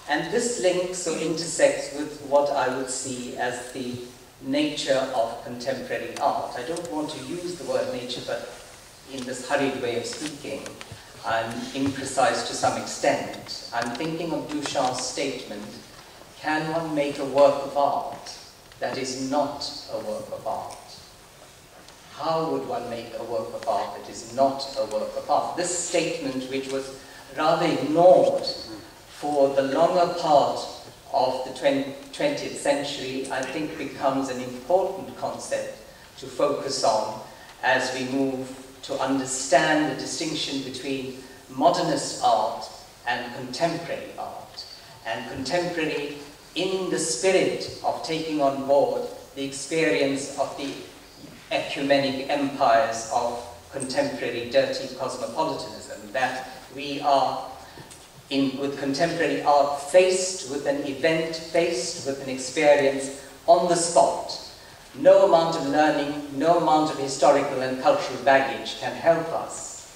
And this links or intersects with what I would see as the nature of contemporary art. I don't want to use the word nature, but in this hurried way of speaking, I'm imprecise to some extent. I'm thinking of Duchamp's statement, can one make a work of art that is not a work of art? How would one make a work of art that is not a work of art? This statement, which was rather ignored for the longer part of the 20th century, I think becomes an important concept to focus on as we move to understand the distinction between modernist art and contemporary art. And contemporary in the spirit of taking on board the experience of the ecumenic empires of contemporary dirty cosmopolitanism, that we are with contemporary art faced with an event, faced with an experience on the spot. No amount of learning, no amount of historical and cultural baggage can help us.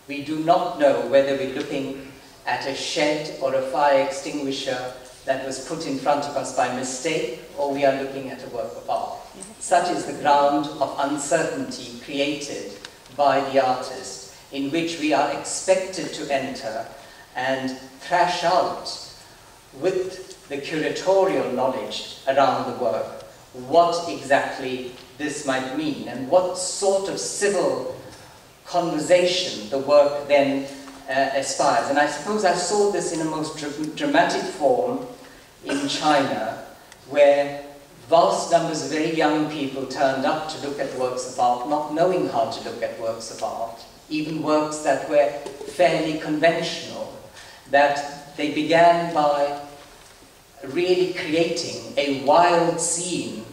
We do not know whether we're looking at a shed or a fire extinguisher that was put in front of us by mistake, or we are looking at a work of art. Such is the ground of uncertainty created by the artist, in which we are expected to enter and thrash out with the curatorial knowledge around the work what exactly this might mean and what sort of civil conversation the work then aspires. And I suppose I saw this in a most dramatic form in China, where vast numbers of very young people turned up to look at works of art, not knowing how to look at works of art, even works that were fairly conventional, that they began by really creating a wild scene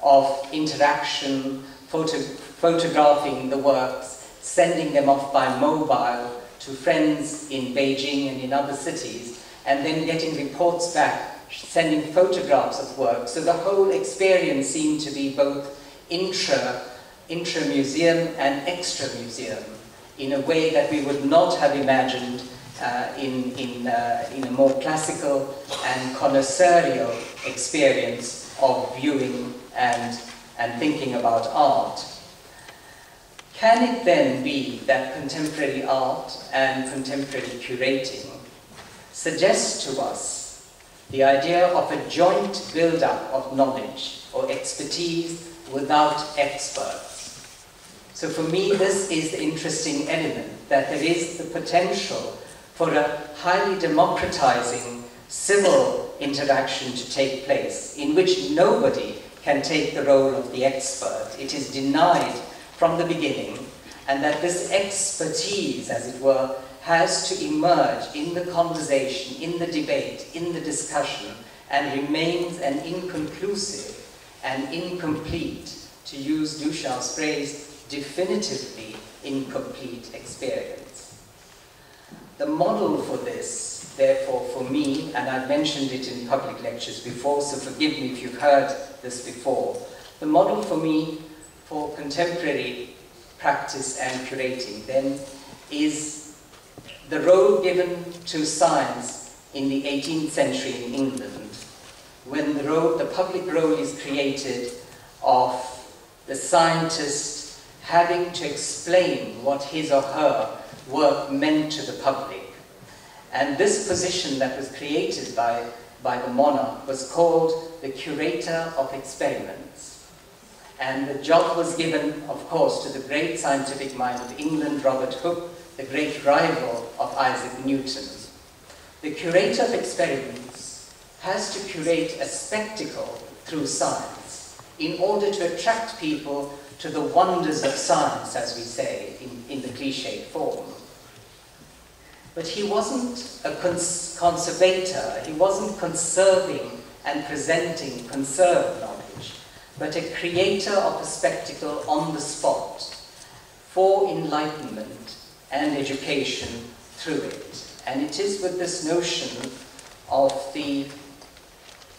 of interaction, photographing the works, sending them off by mobile to friends in Beijing and in other cities, and then getting reports back, sending photographs of work. So the whole experience seemed to be both intra-museum and extra-museum, in a way that we would not have imagined in a more classical and connoisseurial experience of viewing and thinking about art. Can it then be that contemporary art and contemporary curating suggests to us the idea of a joint build-up of knowledge or expertise without experts? So for me, this is the interesting element, that there is the potential for a highly democratizing civil interaction to take place, in which nobody can take the role of the expert. It is denied from the beginning, and that this expertise, as it were, has to emerge in the conversation, in the debate, in the discussion, and remains an inconclusive and incomplete, to use Duchamp's phrase, definitively incomplete experience. The model for this, therefore, for me, and I've mentioned it in public lectures before, so forgive me if you've heard this before, the model for me for contemporary practice and curating then is the role given to science in the 18th century in England, when the public role is created of the scientist having to explain what his or her work meant to the public. And this position that was created by the monarch was called the curator of experiments. And the job was given, of course, to the great scientific mind of England, Robert Hooke, the great rival of Isaac Newton. The curator of experiments has to curate a spectacle through science in order to attract people to the wonders of science, as we say, in the cliched form. But he wasn't a conservator, he wasn't conserving and presenting conserved knowledge, but a creator of a spectacle on the spot for enlightenment and education through it. And it is with this notion of the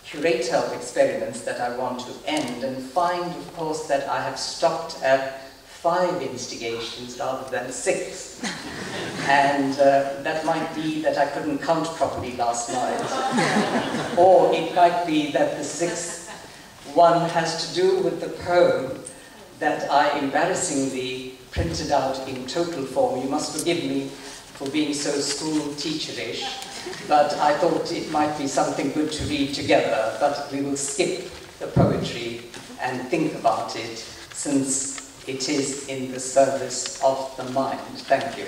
curator of experiments that I want to end, and find, of course, that I have stopped at 5 instigations rather than 6. And that might be that I couldn't count properly last night. Or it might be that the 6th one has to do with the poem that I embarrassingly printed out in total form. You must forgive me for being so school teacherish, but I thought it might be something good to read together, but we will skip the poetry and think about it, since it is in the service of the mind. Thank you.